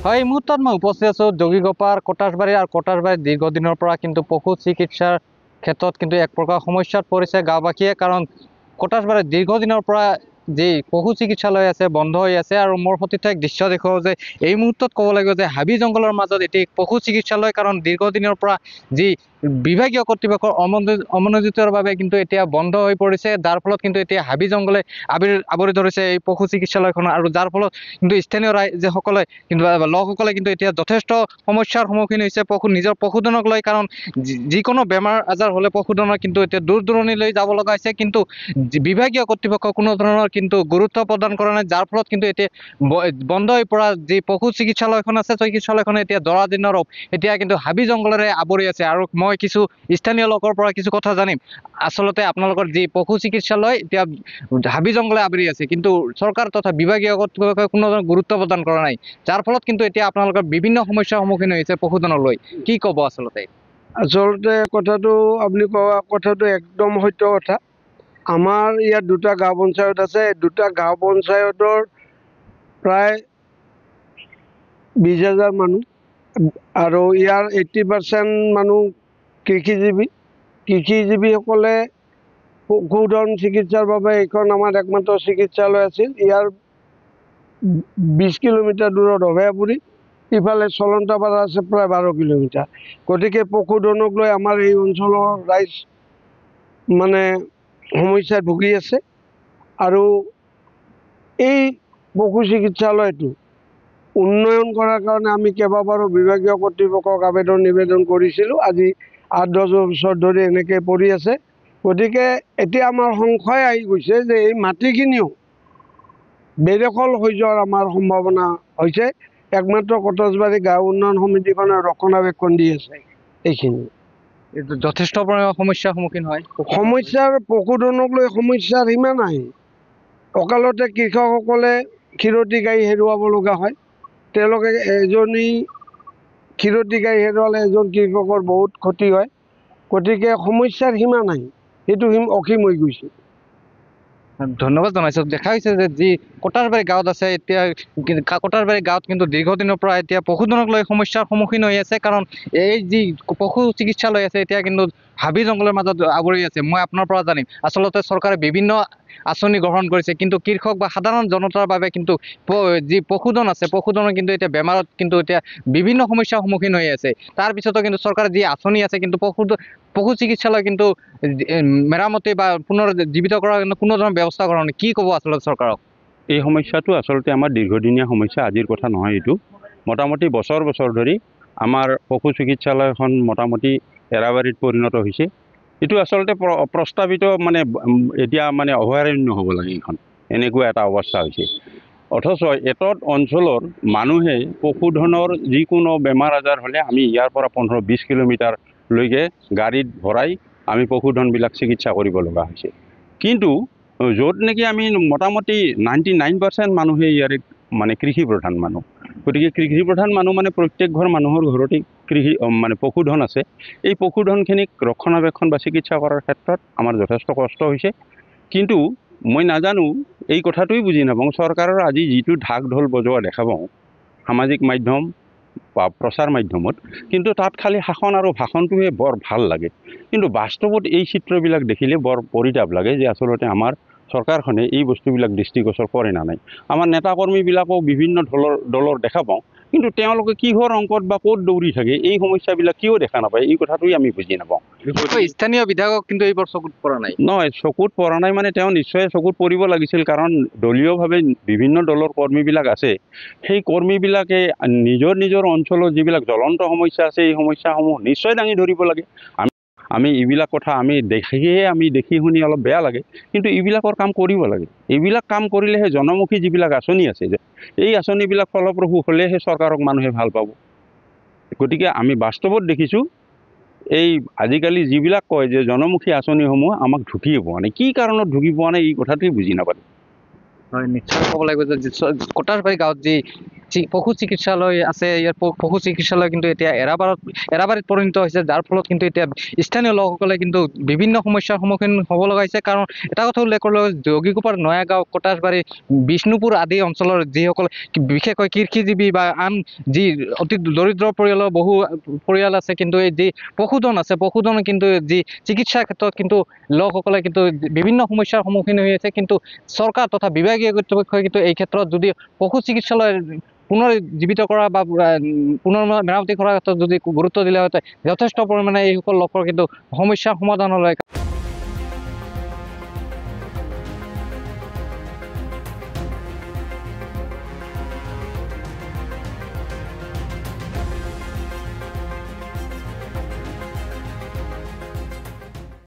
হয়, এই মুহূৰ্তত মই উপস্থিত আছো যোগীগোপাৰ কটাছবাৰী আৰু কটাছবাৰীত দীৰ্ঘদিনৰ পৰা কিন্তু পশু চিকিৎসাৰ ক্ষেত্ৰত কিন্তু এক প্ৰকাৰ সমস্যাত পৰিছে গাঁওবাসীয়ে। কাৰণ কটাছবাৰীত দীৰ্ঘদিনৰ পৰা যি পশু চিকিৎসালয় আছে বন্ধ হৈ আছে। আৰু মোৰ সতীৰ্থ এক দৃশ্য দেখুৱাও যে এই মুহূৰ্তত ক'ব লাগিব যে হাবি জংঘলৰ মাজত এটি পশু চিকিৎসালয়, কাৰণ দীৰ্ঘদিনৰ পৰা যি বিভাগীয় কৰ্তৃপক্ষৰ অমনোযোগিতাৰ বাবে কিন্তু এতিয়া বন্ধ হৈ পৰিছে, যাৰ ফলত কিন্তু এতিয়া হাবি জংঘলে আৱৰি ধৰিছে এই পশু চিকিৎসালয়খন। আৰু যাৰ ফলত কিন্তু স্থানীয় ৰাইজসকলে কিন্তু লোকসকলে কিন্তু এতিয়া যথেষ্ট সমস্যাৰ সন্মুখীন হৈছে নিজৰ পশুধনক লৈ। কাৰণ যিকোনো বেমাৰ আজাৰ হ'লে পশুধনৰ কিন্তু এতিয়া দূৰ দূৰণিলৈ যাব লগা হৈছে, কিন্তু বিভাগীয় কৰ্তৃপক্ষ কোনো ধৰণৰ কিন্তু গুৰুত্ব প্ৰদান কৰা নাই, যাৰ ফলত কিন্তু এতিয়া বন্ধ হৈ পৰা যি পশু চিকিৎসালয়খন আছে, চিকিৎসালয়খন এতিয়া দৰাদিনৰ এতিয়া কিন্তু হাবি জংঘলেৰে আৱৰি আছে। আৰু মই কিছু স্থানীয় লোকৰ পৰা কিছু কথা জানিম। আচলতে আপোনালোকৰ যি পশু চিকিৎসালয় এতিয়া হাবি জংঘলে আৱৰি আছে, কিন্তু চৰকাৰ তথা বিভাগীয় কৰ্তৃপক্ষই কোনো ধৰণৰ গুৰুত্ব প্ৰদান কৰা নাই, যাৰ ফলত কিন্তু এতিয়া আপোনালোকৰ বিভিন্ন সমস্যাৰ সন্মুখীন হৈছে পশুধনক লৈ। কি ক'ব আচলতে? আচলতে কথাটো আপুনি কোৱা কথাটো একদম সত্য কথা। আমাৰ ইয়াত দুটা গাঁও পঞ্চায়ত আছে। দুটা গাঁও পঞ্চায়তৰ প্ৰায় 20,000 মানুহ, আৰু ইয়াৰ 80% মানুহ কৃষিজীৱীসকলে পশুধন চিকিৎসাৰ বাবে এইখন আমাৰ একমাত্ৰ চিকিৎসালয় আছিল। ইয়াৰ 20 কিলোমিটাৰ দূৰত অভয়াপুৰী, ইফালে চলন্তাপাৰা আছে প্ৰায় 12 কিলোমিটাৰ। গতিকে পশুধনক লৈ আমাৰ এই অঞ্চলৰ ৰাইজ মানে সমস্যাত ভুগি আছে। আৰু এই পশু চিকিৎসালয়টো উন্নয়ন কৰাৰ কাৰণে আমি কেইবাবাৰো বিভাগীয় কৰ্তৃপক্ষক নিবেদন কৰিছিলোঁ। আজি 8-10 বছৰ ধৰি এনেকৈ পৰি আছে। গতিকে এতিয়া আমাৰ সংশয় আহি গৈছে যে এই মাটিখিনিও বেদখল হৈ যোৱাৰ আমাৰ সম্ভাৱনা হৈছে। একমাত্ৰ কটাছবাৰী গাঁও উন্নয়ন সমিতিখনে ৰক্ষণাবেক্ষণ দি আছে। এইখিনি যথেষ্ট পৰিমাণৰ সমস্যাৰ সন্মুখীন হয়। পশুধনক লৈ সমস্যাৰ সীমা নাই। অকালতে কৃষকসকলে ক্ষীৰতী গাই হেৰুৱাব লগা হয়। তেওঁলোকে এজনী ক্ষীৰতী গাই হেৰুৱালে এজন কৃষকৰ বহুত ক্ষতি হয়। গতিকে সমস্যাৰ সীমা নাই, সেইটো অসীম হৈ গৈছে। ধন্যবাদ জনাইছোঁ। দেখা হৈছে যে যি কটাছবাৰী গাঁৱত আছে, এতিয়া কটাছবাৰী গাঁৱত কিন্তু দীৰ্ঘদিনৰ পৰা এতিয়া পশুধনক লৈ সমস্যাৰ সন্মুখীন হৈ আছে। কাৰণ এই যি পশু চিকিৎসালয় আছে এতিয়া কিন্তু হাবি জংঘলৰ মাজত আৱৰি আছে। মই আপোনাৰ পৰা জানিম, আচলতে চৰকাৰে বিভিন্ন আঁচনি গ্ৰহণ কৰিছে, কিন্তু কৃষক বা সাধাৰণ জনতাৰ বাবে কিন্তু যি পশুধন আছে, পশুধনৰ কিন্তু এতিয়া বেমাৰত কিন্তু এতিয়া বিভিন্ন সমস্যাৰ সন্মুখীন হৈ আছে। তাৰপিছতো কিন্তু চৰকাৰে যি আঁচনি আছে, কিন্তু পশু চিকিৎসালয় কিন্তু মেৰামতি বা পুনৰ জীৱিত কৰাৰ কোনো ধৰণৰ ব্যৱস্থা কৰা নাই। কি ক'ব আচলতে চৰকাৰক? এই সমস্যাটো আচলতে আমাৰ দীৰ্ঘদিনীয়া সমস্যা, আজিৰ কথা নহয়। এইটো মোটামুটি বছৰ ধৰি আমাৰ পশু চিকিৎসালয়খন মোটামুটি এৰাবাৰীত পৰিণত হৈছে। এইটো আচলতে প্ৰস্তাৱিত মানে এতিয়া মানে অভয়াৰণ্য হ'ব লাগে এইখন, এনেকুৱা এটা অৱস্থা হৈছে। অথচ এটত অঞ্চলৰ মানুহে পশুধনৰ যিকোনো বেমাৰ আজাৰ হ'লে আমি ইয়াৰ পৰা 15-20 কিলোমিটাৰলৈকে গাড়ীত ভৰাই আমি পশুধনবিলাক চিকিৎসা কৰিব লগা হৈছে। কিন্তু য'ত নেকি আমি মোটামুটি 99% মানুহে ইয়াৰে মানে কৃষি প্ৰধান মানুহ। গতিকে কৃষি প্ৰধান মানুহ মানে প্ৰত্যেক ঘৰ মানুহৰ ঘৰতেই মানে পশুধন আছে। এই পশুধনখিনিক ৰক্ষণাবেক্ষণ বা চিকিৎসা কৰাৰ ক্ষেত্ৰত আমাৰ যথেষ্ট কষ্ট হৈছে। কিন্তু মই নাজানো, এই কথাটোৱেই বুজি নাপাওঁ, চৰকাৰৰ আজি যিটো ঢাক ঢোল বজোৱা দেখা পাওঁ সামাজিক মাধ্যম বা প্ৰচাৰ মাধ্যমত, কিন্তু তাত খালি শাসন আৰু ভাষণটোহে বৰ ভাল লাগে। কিন্তু বাস্তৱত এই চিত্ৰবিলাক দেখিলে বৰ পৰিতাপ লাগে যে আচলতে আমাৰ চৰকাৰখনে এই বস্তুবিলাক দৃষ্টিগোচৰ কৰে না নাই। আমাৰ নেতাকৰ্মীবিলাকক বিভিন্ন দলৰ দেখা পাওঁ, কিন্তু তেওঁলোকে কিহৰ অংকত বা ক'ত দৌৰি থাকে, এই সমস্যাবিলাক কিয় দেখা নাপায়, এই কথাটোৱেই আমি বুজি নাপাওঁ। স্থানীয় বিধায়কক কিন্তু এইবোৰ চকুত পৰা নাই। নহয়, চকুত পৰা নাই মানে তেওঁ নিশ্চয় চকুত পৰিব লাগিছিল। কাৰণ দলীয়ভাৱে বিভিন্ন দলৰ কৰ্মীবিলাক আছে, সেই কৰ্মীবিলাকে নিজৰ অঞ্চলৰ যিবিলাক জ্বলন্ত সমস্যা আছে এই সমস্যাসমূহ নিশ্চয় দাঙি ধৰিব লাগে। আমি এইবিলাক কথা দেখি শুনি অলপ বেয়া লাগে, কিন্তু এইবিলাকৰ কাম কৰিব লাগে। এইবিলাক কাম কৰিলেহে জনমুখী যিবিলাক আঁচনি আছে, যে এই আঁচনিবিলাক ফলপ্ৰসূ হ'লেহে চৰকাৰক মানুহে ভাল পাব। গতিকে আমি বাস্তৱত দেখিছোঁ, এই আজিকালি যিবিলাক কয় যে জনমুখী আঁচনিসমূহ আমাক ঢুকিয়ে পোৱা নাই। কি কাৰণত ঢুকি পোৱা নাই এই কথাটোৱেই বুজি নাপালোঁ। হয়, নিশ্চয় ক'ব লাগিব যে কটাছবাৰী গাঁৱত যি পশু চিকিৎসালয় আছে, ইয়াৰ পশু চিকিৎসালয় কিন্তু এতিয়া এৰাবাৰীত পৰিণত হৈছে, যাৰ ফলত কিন্তু এতিয়া স্থানীয় লোকসকলে কিন্তু বিভিন্ন সমস্যাৰ সন্মুখীন হ'ব লগা হৈছে। কাৰণ এটা কথা উল্লেখ কৰিলোঁ, যোগীঘোপাৰ নয়াগাঁও, কটাছবাৰী, বিষ্ণুপুৰ আদি অঞ্চলৰ যিসকল বিশেষকৈ কৃষিজীৱী বা আন যি অতি দৰিদ্ৰ পৰিয়ালৰ বহু পৰিয়াল আছে, কিন্তু এই যি পশুধন আছে, পশুধন কিন্তু যি চিকিৎসাৰ ক্ষেত্ৰত কিন্তু লোকসকলে কিন্তু বিভিন্ন সমস্যাৰ সন্মুখীন হৈ আছে। কিন্তু চৰকাৰ তথা বিভাগীয় কৰ্তৃপক্ষই কিন্তু এই ক্ষেত্ৰত যদি পশু চিকিৎসালয় পুনৰ জীৱিত কৰা বা পুনৰ মেৰামতি কৰাৰ ক্ষেত্ৰত যদি গুৰুত্ব দিলে হয়, যথেষ্ট পৰিমাণে এইসকল লোকৰ কিন্তু সমস্যাৰ সমাধানলৈ